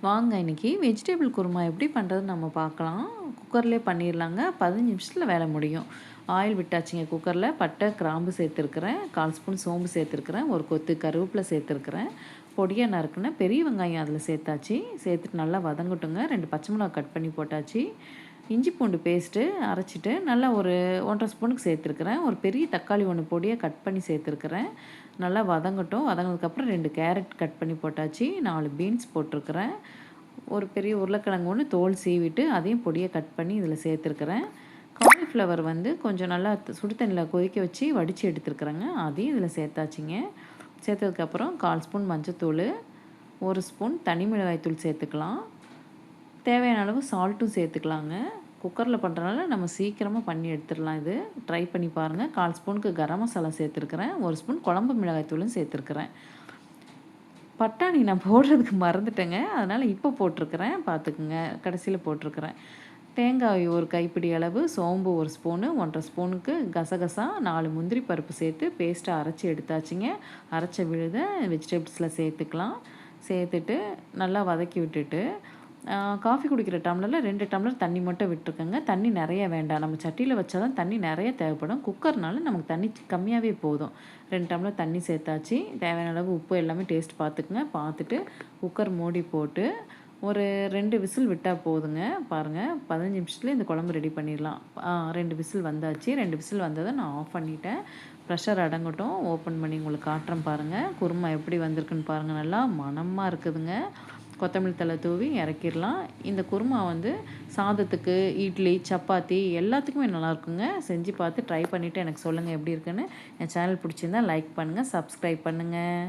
வாங்க இன்றைக்கி வெஜிடபிள் குருமா எப்படி பண்ணுறதுன்னு நம்ம பார்க்கலாம். குக்கர்லேயே பண்ணிடலாங்க. 15 நிமிஷத்தில் வேலை முடியும். ஆயில் விட்டாச்சுங்க குக்கரில். பட்டை கிராம்பு சேர்த்துருக்குறேன், 1/4 ஸ்பூன் சோம்பு சேர்த்துருக்குறேன், ஒரு கொத்து கருவேப்பிலை சேர்த்துருக்குறேன், பொடியாக நறுக்குன பெரிய வெங்காயம் அதில் சேர்த்தாச்சு. சேர்த்துட்டு நல்லா வதங்கட்டுங்க. 2 பச்சை மிளகா கட் பண்ணி போட்டாச்சு. இஞ்சி பூண்டு பேஸ்ட்டு அரைச்சிட்டு நல்லா ஒரு 1.5 ஸ்பூனுக்கு சேர்த்துருக்குறேன். ஒரு பெரிய தக்காளி ஒன்று பொடியாக கட் பண்ணி சேர்த்துருக்குறேன். நல்லா வதங்கட்டும். வதங்கினதுக்கப்புறம் 2 கேரட் கட் பண்ணி போட்டாச்சு. 4 பீன்ஸ் போட்டிருக்கிறேன். ஒரு பெரிய உருளைக்கிழங்கு ஒன்று தோல் சீவிட்டு அதையும் பொடியாக கட் பண்ணி இதில் சேர்த்துருக்குறேன். காலிஃப்ளவர் வந்து கொஞ்சம் நல்லா சுடு தண்ணியில் கொதிக்க வச்சு வடித்து எடுத்துருக்குறேங்க. அதையும் இதில் சேர்த்தாச்சுங்க. சேர்த்ததுக்கப்புறம் 1/4 ஸ்பூன் மஞ்சத்தூள், 1 ஸ்பூன் தனி மிளகாய் தூள் சேர்த்துக்கலாம். தேவையான அளவு சால்ட்டும் சேர்த்துக்கலாங்க. குக்கரில் பண்ணுறனால நம்ம சீக்கிரமாக பண்ணி எடுத்துடலாம். இது ட்ரை பண்ணி பாருங்கள். 1/4 ஸ்பூனுக்கு கரம் மசாலா சேர்த்துருக்குறேன். 1 ஸ்பூன் குழம்பு மிளகாய் தூளும் சேர்த்துருக்குறேன். பட்டாணி நான் போடுறதுக்கு மறந்துட்டேங்க, அதனால் இப்போ போட்டிருக்கிறேன், பார்த்துக்குங்க. கடைசியில் போட்டிருக்கிறேன். தேங்காய் ஒரு கைப்பிடி அளவு, சோம்பு 1 ஸ்பூனு, 1.5 ஸ்பூனுக்கு கசகசா, 4 முந்திரி பருப்பு சேர்த்து பேஸ்ட்டாக அரைச்சி எடுத்தாச்சுங்க. அரைச்ச விழுத வெஜிடபிள்ஸில் சேர்த்துக்கலாம். சேர்த்துட்டு நல்லா வதக்கி விட்டுட்டு காஃபி குடிக்கிற டம்ளரில் 2 டம்ளர் தண்ணி மட்டும் விட்டுருக்கேங்க. தண்ணி நிறைய வேண்டாம். நம்ம சட்டியில் வச்சா தான் தண்ணி நிறைய தேவைப்படும். குக்கர்னால நமக்கு தண்ணி கம்மியாகவே போதும். 2 டம்ளர் தண்ணி சேர்த்தாச்சு. தேவையான அளவு உப்பு எல்லாமே டேஸ்ட் பார்த்துக்குங்க. பார்த்துட்டு குக்கர் மூடி போட்டு ஒரு 2 விசில் விட்டால் போதுங்க. பாருங்கள், 15 நிமிஷத்துல இந்த குழம்பு ரெடி பண்ணிடலாம். 2 விசில் வந்தாச்சு. 2 விசில் வந்ததை நான் ஆஃப் பண்ணிட்டேன். ப்ரெஷர் அடங்கட்டும். ஓப்பன் பண்ணி உங்களுக்கு காட்டுறேன் பாருங்கள். குருமா எப்படி வந்திருக்குன்னு பாருங்கள். நல்லா மணமாக இருக்குதுங்க. கொத்தமல்லி தழை தூவி இறக்கிடலாம். இந்த குருமா வந்து சாதத்துக்கு, இட்லி, சப்பாத்தி எல்லாத்துக்குமே நல்லாயிருக்குங்க. செஞ்சு பார்த்து ட்ரை பண்ணிவிட்டு எனக்கு சொல்லுங்கள் எப்படி இருக்குன்னு. என் சேனல் பிடிச்சிருந்தா லைக் பண்ணுங்கள், சப்ஸ்கிரைப் பண்ணுங்கள்.